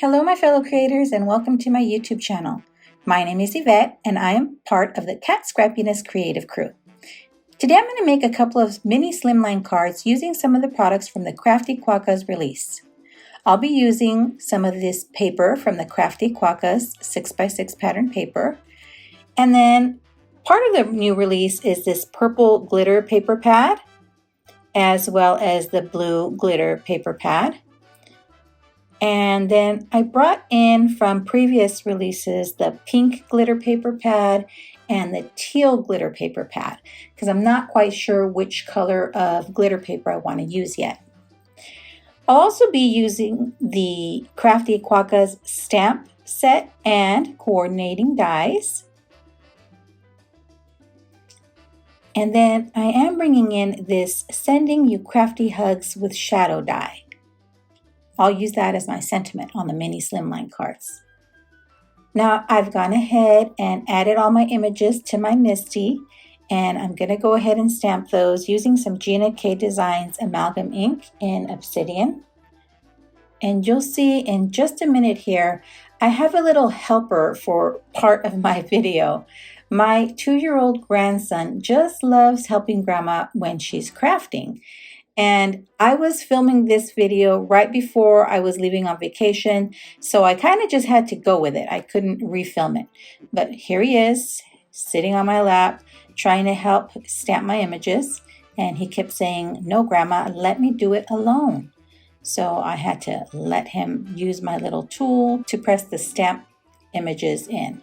Hello my fellow creators and welcome to my YouTube channel. My name is Yvette and I am part of the Cat Scrappiness creative crew. Today I'm going to make a couple of mini slimline cards using some of the products from the Crafty Quokka Release. I'll be using some of this paper from the Crafty Quokkas 6x6 pattern paper. And then part of the new release is this purple glitter paper pad as well as the blue glitter paper pad. And then I brought in from previous releases the pink glitter paper pad and the teal glitter paper pad because I'm not quite sure which color of glitter paper I want to use yet. I'll also be using the Crafty Quokka's stamp set and coordinating dies. And then I am bringing in this Sending You Crafty Hugs with Shadow die. I'll use that as my sentiment on the mini slimline cards. Now I've gone ahead and added all my images to my Misty, and I'm going to go ahead and stamp those using some Gina K Designs amalgam ink in Obsidian. And you'll see in just a minute here, I have a little helper for part of my video. My 2-year-old grandson just loves helping Grandma when she's crafting. And I was filming this video right before I was leaving on vacation, so I kind of just had to go with it. I couldn't refilm it. But here he is, sitting on my lap, trying to help stamp my images. And he kept saying, "No, Grandma, let me do it alone." So I had to let him use my little tool to press the stamp images in.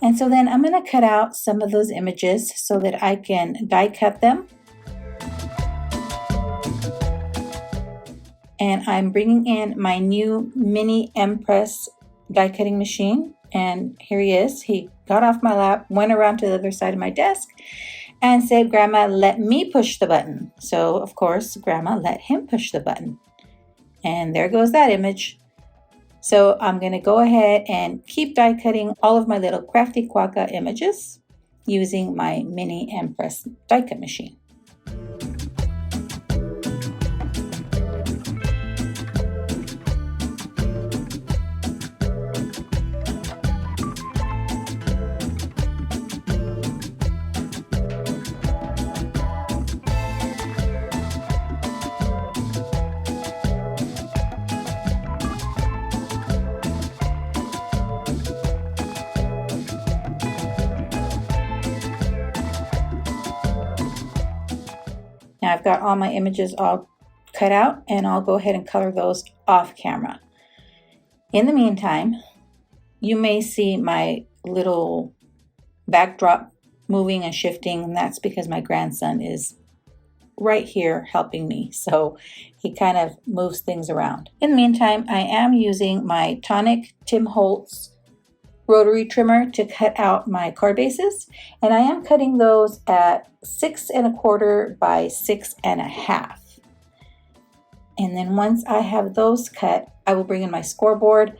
And so then I'm going to cut out some of those images so that I can die cut them. And I'm bringing in my new mini M-Press die cutting machine. And here he is. He got off my lap, went around to the other side of my desk and said, "Grandma, let me push the button." So of course, Grandma let him push the button. And there goes that image. So I'm going to go ahead and keep die cutting all of my little Crafty Quokka images using my mini M-Press die cut machine. Now I've got all my images all cut out and I'll go ahead and color those off camera. In the meantime, you may see my little backdrop moving and shifting, and that's because my grandson is right here helping me. So he kind of moves things around. In the meantime, I am using my Tonic Tim Holtz rotary trimmer to cut out my card bases, and I am cutting those at 6 1/4 by 6 1/2. And then once I have those cut, I will bring in my scoreboard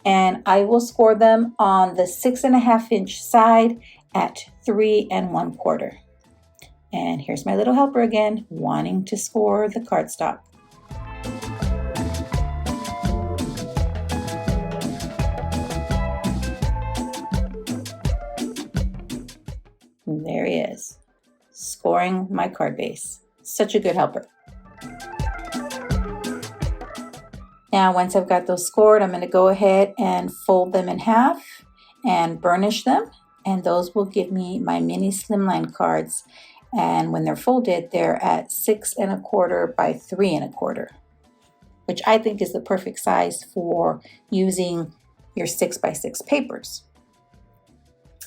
and I will score them on the 6 1/2 inch side at 3 1/4. And here's my little helper again, wanting to score the cardstock. And there he is, scoring my card base. Such a good helper. Now, once I've got those scored, I'm going to go ahead and fold them in half and burnish them. And those will give me my mini slimline cards. And when they're folded, they're at 6 1/4 by 3 1/4, which I think is the perfect size for using your 6x6 papers.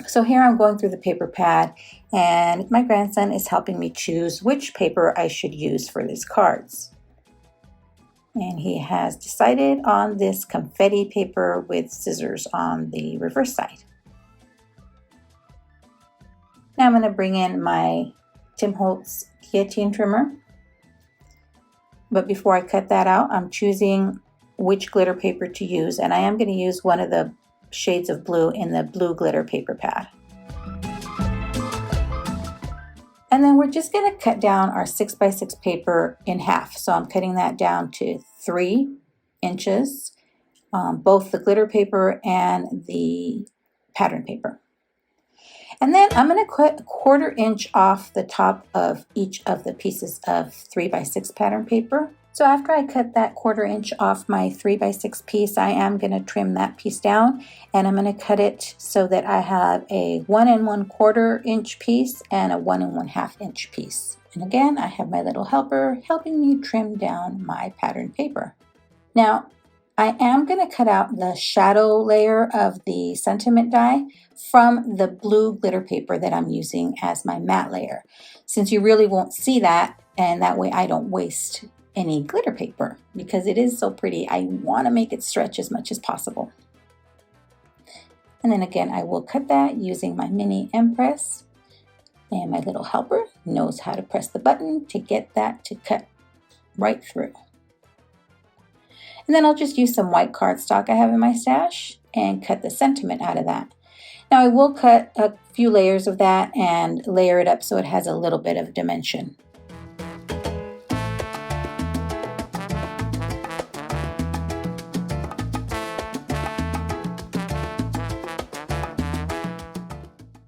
So here I'm going through the paper pad and my grandson is helping me choose which paper I should use for these cards. And he has decided on this confetti paper with scissors on the reverse side. Now I'm going to bring in my Tim Holtz guillotine trimmer. But before I cut that out, I'm choosing which glitter paper to use, and I am going to use one of the shades of blue in the blue glitter paper pad. And then we're just going to cut down our 6x6 paper in half. So I'm cutting that down to 3 inches, both the glitter paper and the pattern paper. And then I'm going to cut 1/4 inch off the top of each of the pieces of 3x6 pattern paper. So after I cut that 1/4 inch off my 3x6 piece, I am going to trim that piece down, and I'm going to cut it so that I have a 1 1/4 inch piece and a 1 1/2 inch piece. And again, I have my little helper helping me trim down my pattern paper. Now, I am going to cut out the shadow layer of the sentiment die from the blue glitter paper that I'm using as my matte layer, since you really won't see that, and that way I don't waste any glitter paper because it is so pretty. I want to make it stretch as much as possible. And then again, I will cut that using my mini Empress, and my little helper knows how to press the button to get that to cut right through. And then I'll just use some white cardstock I have in my stash and cut the sentiment out of that. Now I will cut a few layers of that and layer it up so it has a little bit of dimension.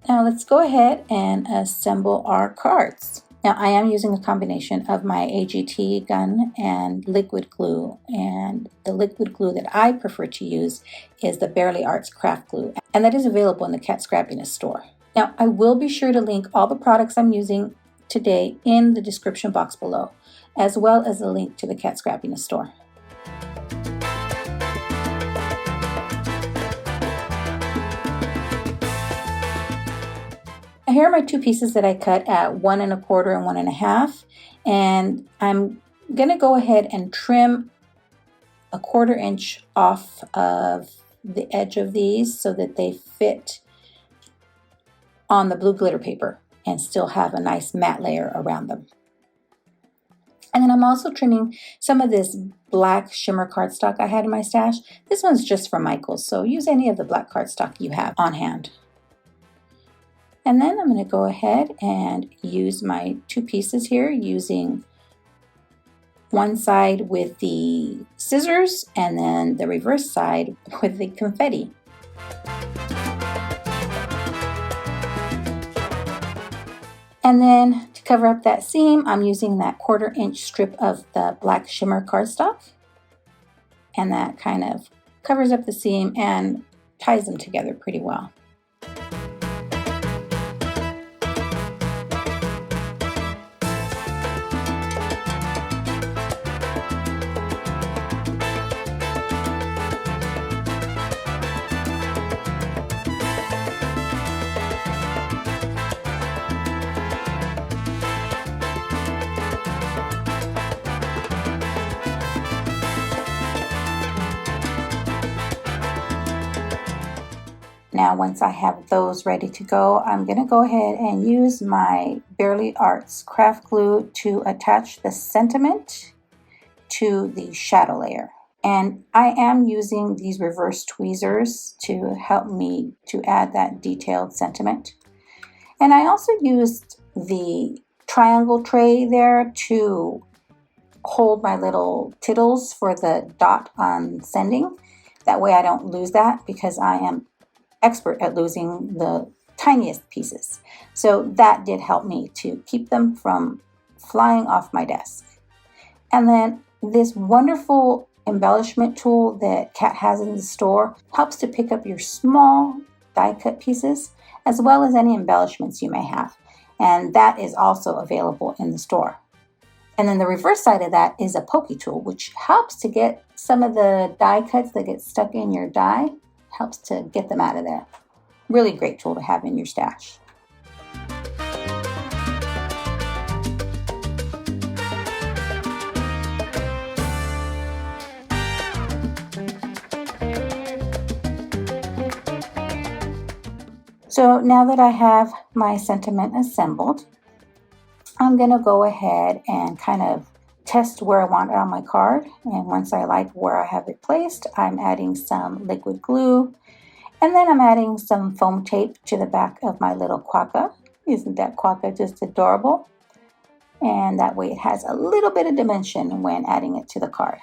Now let's go ahead and assemble our cards. Now I am using a combination of my AGT gun and liquid glue, and the liquid glue that I prefer to use is the Barely Arts craft glue, and that is available in the Cat Scrappiness store. Now I will be sure to link all the products I'm using today in the description box below, as well as a link to the Cat Scrappiness store. Here are my 2 pieces that I cut at 1 1/4 and 1 1/2, and I'm going to go ahead and trim a 1/4 inch off of the edge of these so that they fit on the blue glitter paper and still have a nice matte layer around them. And then I'm also trimming some of this black shimmer cardstock I had in my stash. This one's just for Michael's, so use any of the black cardstock you have on hand. And then I'm going to go ahead and use my 2 pieces here, using one side with the scissors and then the reverse side with the confetti. And then to cover up that seam, I'm using that 1/4 inch strip of the black shimmer cardstock. And that kind of covers up the seam and ties them together pretty well. Now, once I have those ready to go, I'm going to go ahead and use my Barely Arts craft glue to attach the sentiment to the shadow layer. And I am using these reverse tweezers to help me to add that detailed sentiment. And I also used the triangle tray there to hold my little tittles for the dot on sending. That way I don't lose that, because I am expert at losing the tiniest pieces. So that did help me to keep them from flying off my desk. And then this wonderful embellishment tool that Cat has in the store helps to pick up your small die cut pieces as well as any embellishments you may have. And that is also available in the store. And then the reverse side of that is a pokey tool, which helps to get some of the die cuts that get stuck in your die, helps to get them out of there. Really great tool to have in your stash. So now that I have my sentiment assembled, I'm going to go ahead and kind of test where I want it on my card. And once I like where I have it placed, I'm adding some liquid glue, and then I'm adding some foam tape to the back of my little Quokka. Isn't that Quokka just adorable? And that way it has a little bit of dimension when adding it to the card.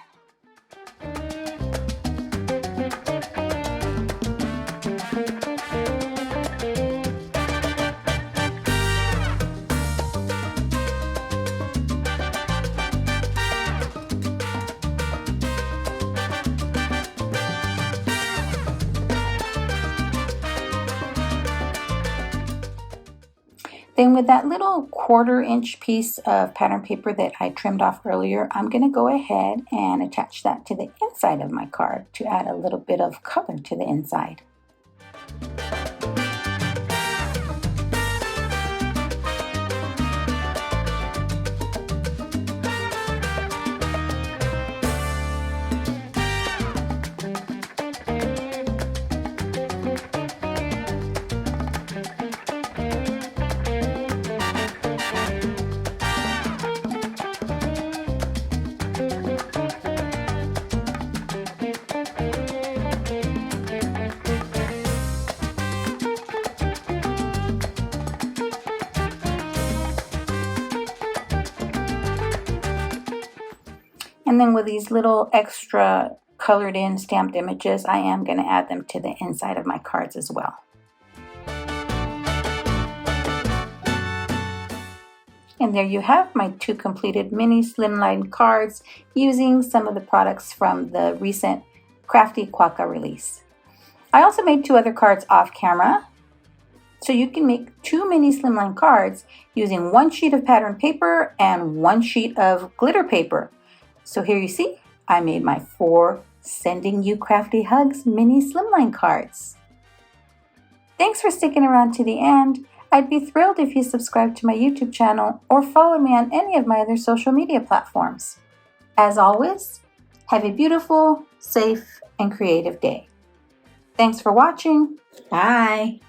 Then with that little 1/4-inch piece of pattern paper that I trimmed off earlier, I'm going to go ahead and attach that to the inside of my card to add a little bit of color to the inside. And then with these little extra colored in stamped images, I am going to add them to the inside of my cards as well. And there you have my 2 completed mini Slimline cards using some of the products from the recent Crafty Quokka Release. I also made 2 other cards off camera. So you can make 2 mini Slimline cards using 1 sheet of pattern paper and 1 sheet of glitter paper. So here you see, I made my 4 Sending You Crafty Hugs mini Slimline cards. Thanks for sticking around to the end. I'd be thrilled if you subscribe to my YouTube channel or follow me on any of my other social media platforms. As always, have a beautiful, safe, and creative day. Thanks for watching. Bye.